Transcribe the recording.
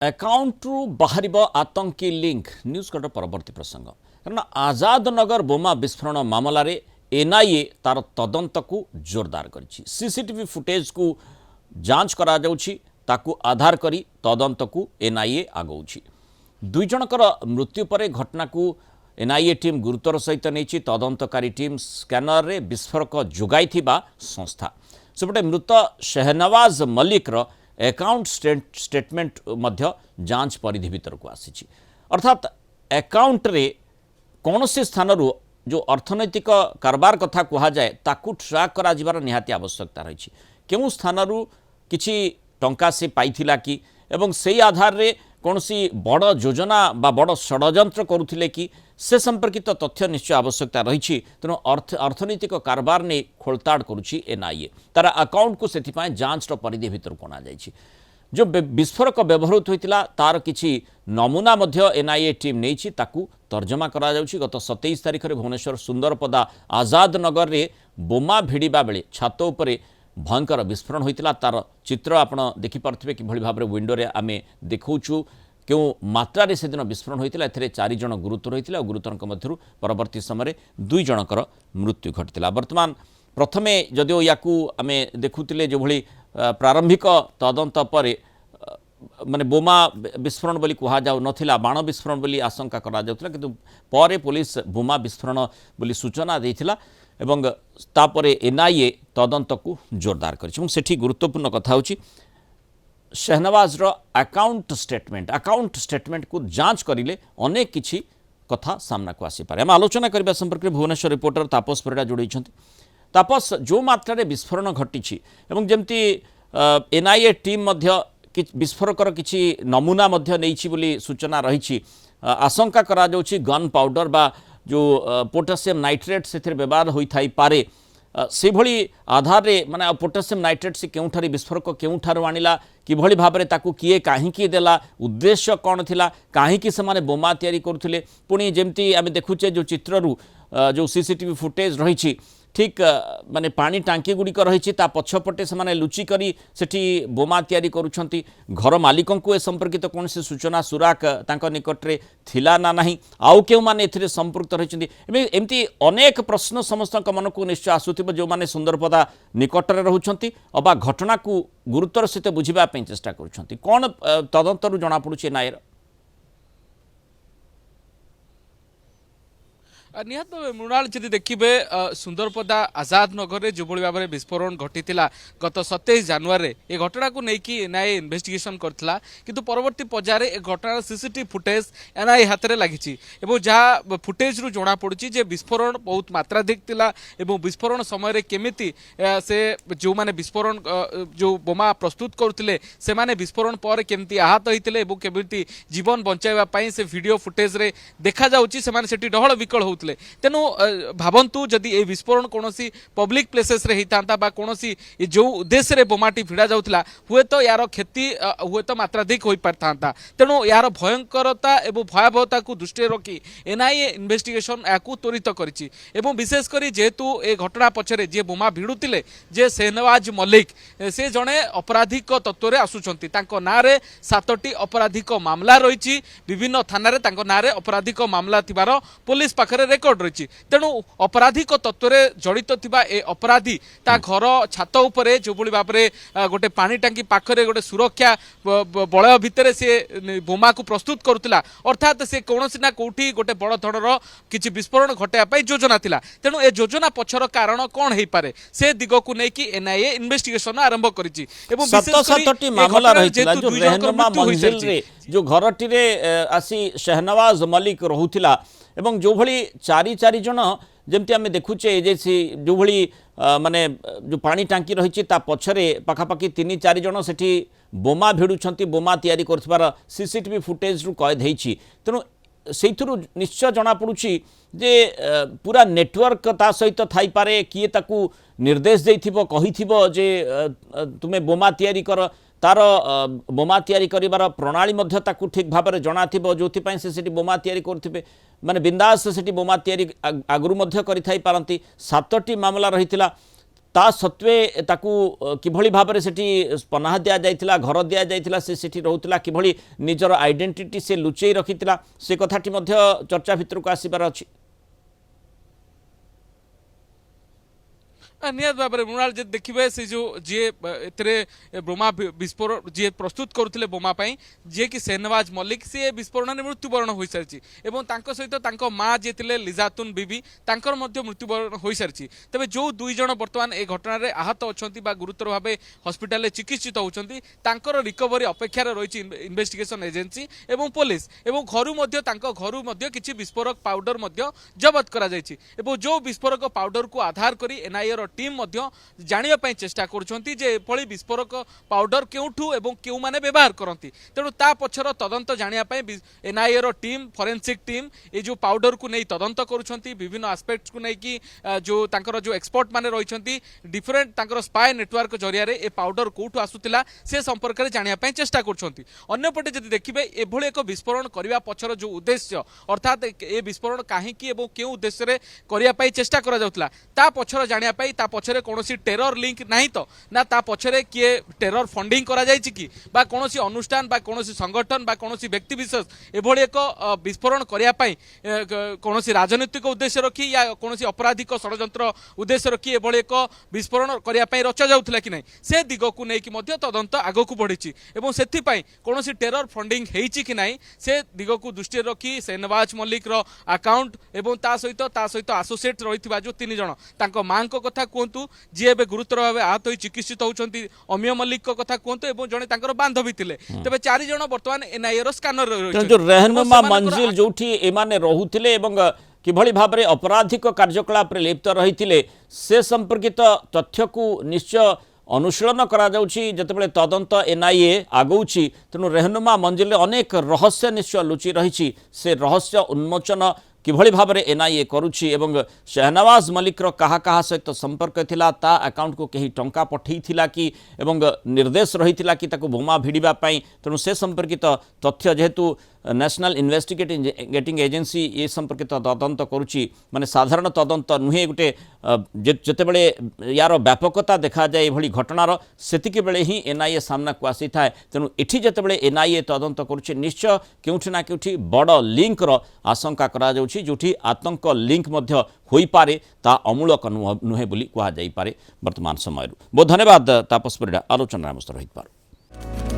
Account रु बाहर आतंकी लिंक न्यूज कटर परवर्ती प्रसंग कारण आजाद नगर बोमा विस्फोरण मामला रे एनआईए तार तदंत को जोरदार करिछि। सीसीटीवी फुटेज को जांच करा जाउछि, ताकू आधार करी तदंत को एनआईए आगौछि। दुई जनकर मृत्यु पर घटना को एनआईए टीम गुरुतर सहित नहीं तदंतकारी टीम स्कैनर रे विस्फोरक जोगाइथिबा संस्था सेपटे मृत शहनवाज मल्लिक रो अकाउंट स्टेटमेंट मध्य जांच परिधि भीतर को आसी। अर्थात अकाउंट रे कौन से स्थान जो अर्थनैतिक कारबार कथा कह जाए ताकू ट्रैक करा जिबार निहाती आवश्यकता रही। केउ स्थान किछि टंका से पाइथिला कि एवं से आधार रे कौनसी बड़ योजना बा बड़ षड्यंत्र करुथिले कि से संपर्कित तथ्य निश्चय आवश्यकता रही। तेणु अर्थनैतिक कारबार ने खोलताड़ करुछि एनआईए तार अकाउंट को सेथिपाई जांच परिधि भीतर को आना जाइछि। जो विस्फोरक व्यवहृत होइतिला तार किछि नमूना मध्य एनआईए टीम नेछि ताकू तर्जमा करा जाउछि। गत 27 तारिख रे भुवनेश्वर सुंदरपदा आजाद नगर रे बोमा भिड़िबा बेले छात उपरे भयंकर विस्फोरण होइतिला। तार चित्र आपण देखि पारथिबे कि भली भाबरे विंडो रे आमे देखौछु क्यों मात्रा रे सेदिन विस्फोरण होइतिला। एथिरे 4 जण गुरुतर होइतिला और गुरुतरक मध्यरु परवर्ती समय 2 जनकर मृत्यु घटितिला। वर्तमान प्रथमे जदिओ याकू आमे देखुतिले जो भली प्रारंभिक तदंत पर माने बोमा विस्फोरण बोली कहा जाउ नथिला, बाण विस्फोरण बोली आशंका करा जाउतिला, किंतु परे पुलिस बोमा विस्फोरण बोली सूचना देथिला एवं तापरे एनआईए तदंत को जोरदार करिछि। सेठी गुरुत्वपूर्ण कथा होछि शहनवाज रो अकाउंट स्टेटमेंट को जांच करिले अनेक किछि कथा सामना को आसी पारे। हम आलोचना करबा संपर्क में भुवनेश्वर रिपोर्टर तापस परिडा जोड़ी छथि। तापस, जो मात्रा रे विस्फोरण घटिछि एवं जेमती एनआईए टीम मध्य विस्फोरकर किछि नमूना मध्य नैछि बोली सूचना रही। आशंका करा जाउछि गन पाउडर बा जो पोटासियम नाइट्रेट से व्यवहार होई पारे से भली आधार रे माने पोटासियम नाइट्रेट से केउठारी विस्फोरक केउठारू आनिला किभली भाबरे ताकू किए काहींकी देला, उद्देश्य कौन थिला, काहींकी से माने बोमा तैयारी करुथिले। पुणी जेमती आमे देखुचे जो चित्ररू जो सीसीटीवी फुटेज रही ठीक माने पानी टांकी गुड़िक रही पछपटे से माने लुचि करी सेठी बोमा तैयारी करुछंती। घर मालिकों को ए संपर्कित कौन से सूचना सुराक तांको निकट रे थिला ना नहीं, आउ केउ माने एथिरे संपर्कित रहिछंती। एमती अनेक प्रश्न समस्त मन को निश्चय आसुथिबो जो माने सुंदरपदा निकट रे रहुछंती अबा घटना को गुरुतर सहित बुझिबा पई चेष्टा करुछंती। कोन तदंतरु जणा पडुछि नायर निहत भाव मृणाल जदि देखिए सुंदरपदा आजाद नगर में जो भाव में विस्फोरण घटी गत 27 जनवरी ये घटना को लेकिन एनआईए इन्वेस्टिगेशन करथिला, किंतु परवर्ती पर्यायर ए घटनार सीसीटीवी फुटेज एनआईए हाथ में लगी जहाँ फुटेज रु जना पड़ी जे विस्फोरण बहुत मात्राधिक थिला एवं विस्फोरण समय केमिति से जो माने विस्फोरण जो बोमा प्रस्तुत करथिले से माने विस्फोरण पर केमिति आहत होइतिले एवं केमिति जीवन बंचाइबा पई से वीडियो फुटेज रे देखा जाउची से माने सेठी डहळ विकल हो। तेणु भावंतु जदि ए विस्फोरण कौन पब्लिक प्लेसेस रे होता बा कौन जो उद्देश्य रे बोमाटी भिड़ा जाउथला हुए तो यार क्षति हुए तो मात्राधिक हो पारता। तेणु यार भयंकरता एवं भयावहता को दृष्टि रखी एनआईए इन्वेस्टिगेशन याकू त्वरित करिछि एवं विशेषकर जेहेतु ए घटना पछरे जे बोमा भिड़ुतिले जे शहनवाज मल्लिक से जड़े अपराधिक तत्व रे आसुचंती। तांको नारे 7टी अपराधिक मामला रही, विभिन्न थाना रे नारे अपराधिक मामला थिबार पुलिस पाखरे रेकर्ड रही। तेणु अपराधिक तत्व रे जड़ित थिबा ए अपराधी ता घर छात उपरे जो भली भाव में गोटे पानी टांकी पाखरे गोटे सुरक्षा बलय भितर से बोमा को प्रस्तुत करुला, अर्थात से कौनसी ना कौटी गोटे बड़ धरणर किछि विस्फोरण घटाइबा योजना थिला। तेणु ए योजना पछर कारण कौन हेई पारे से दिग को लेकिन एनआईए इन्वेस्टिगेशन आरंभ करिछि एवं विशेष मामला रहितला जो रहनुमा मंजिल रे जो घरटी रे आसी शहनवाज मल्लिक रहुथिला एवं जो भली चारि जन जमती आम देखुचे जे जो भली माने जो पानी टांकी रही पछरे पाखापाखि 3-4 जन सेठी बोमा भिड़ुछंती, बोमा तैयारी करथिबार सीसीटीवी फुटेज रु कैद होइछि। तेणु सेइथुरु निश्चय जना पड़ुछि जे पूरा नेटवर्क ता सहित थाई पारे, किए ताकू निर्देश देइथिबो कहिथिबो जे तुमे बोमा तैयारी कर, तार बोमा तैयारी करिवार प्रणाली मध्य ताकू ठीक भाव में जना थिबो जोथिपाई से सेठी बोमा तैयारी करथिबे माने बिंदास सेठी बोमा तैयारी आगुरु मध्य करि थाई पारंती। 7टी मामला रहितिला ता सत्वे ताकू किभली भाव में सेठी पनाह दिया जाइथिला घर दिया जाइथिला से सेठी रहउथिला किभली निजर आइडेंटिटी से लुचेई रखिथिला से कथाटी मध्य चर्चा भितर को आसीबार अछि। निहत भाव में मृणाल जी देखिए से जो जी बोमा विस्फोरण जी प्रस्तुत करुले बोमा जी कि सेहनवाज मल्लिक सी विस्फोरण में मृत्युवरण हो सारी सहित माँ जी थे लिजातुन बीबी तांकर मृत्युवरण हो सारी तेज जो दुई जन बर्तमान ए घटन आहत अच्छा गुरुतर भाव हस्पिटाल चिकित्सित होती रिकवरी अपेक्षार रही इन्वेस्टिगेशन एजेंसी और पुलिस घर किसी विस्फोरक पाउडर जबत करा जो विस्फोरक पाउडर को आधार कर एनआईए टीम जानापी चेष्टा कर विस्फोरक पाउडर क्योंठू एवं क्यों माने व्यवहार करती तेणु ता पछर तदंत जानापी एनआईए टीम फॉरेंसिक टीम ये जो पाउडर को नहीं तदंत करुँच विभिन्न आस्पेक्ट्स को लेकिन जो जो एक्सपर्ट माने रही डिफरेंट स्पाई नेटवर्क जरिया ए पाउडर कौटू आसूला से संपर्क में जानापी चेष्टा करपटे जब देखिए एभली एक विस्फोरण करने पछर जो उद्देश्य अर्थात ए विस्फोरण कहीं क्यों उद्देश्य करने चेष्टा करा पछर जानापी पछरे कौन टेरर लिंक नहीं तो ना ता पछरे किए टेरर फंडिंग करा जायछि कि बा कौन अनुष्ठान बा कौन संगठन बा कौन व्यक्ति विशेष एभली एक विस्फोरण करने कौन राजनीतिक उद्देश्य रखी या कौन अपराधिक षड्यंत्र उद्देश्य रखी एभली एक विस्फोरण करने रचा जाउथला कि नहीं से दिग को लेकिन तदंत आगक बढ़ी और से कौन टेरर फंडिंग होइछि कि नहीं से दिग को दृष्टि रखी सेहनवाज मल्लिक अकाउंट एवं ता सहित आसोसिएट रही जो 3 जन माँ कथा कहतु जी ए गुरुतर भाव आहत हो चिकित्सित होती अमीय मल्लिक कथा कहतु जड़े बांधवी थे तेज 4 जन बर्तमान एनआईए स्कानर जो रहनुमा मंजिल जो एमाने रहुथिले एवं किभली भाव में अपराधिक कार्यकलाप लिप्त रही से संपर्कित तथ्य को निश्चय अनुशीलन करा जाउछि जतबेले तदंत एनआईए आगौछि तेणु रहनुमा मंजिल अनेक रहस्य निश्चय लुचि रही से रहस्य उन्मोचन किभली भाव में एनआईए करुछि एवं शहनवाज मल्लिक कहा कहा सहित संपर्क थिला ता अकाउंट को कहीं टंका पठई थिला कि एवं निर्देश रही थिला कि ताको बोमा भिड़िबा पई तेणु से संपर्कित तथ्य जेहेतु नेशनल इन्वेस्टिगेटिंग एजेंसी ये संपर्कित तदंत करुछि माने साधारण तदंत नुहे गोटे जेतेबेले यार व्यापकता देखा जाए एभली घटनार सेतिके बेले ही एनआईए सामना को आसी थाए तेणु एठी जेतेबेले एनआईए तदंत करुछि निश्चय केउठी ना केउठी बड़ लिंकर आशंका करा जाउछि जोठी आतंक लिंक मध्य होई पारे ता अमूलक नुहे बोली कहा जाई पारे वर्तमान समय बहुत धन्यवाद तापस परिडा आलोचना मस्त रही पार।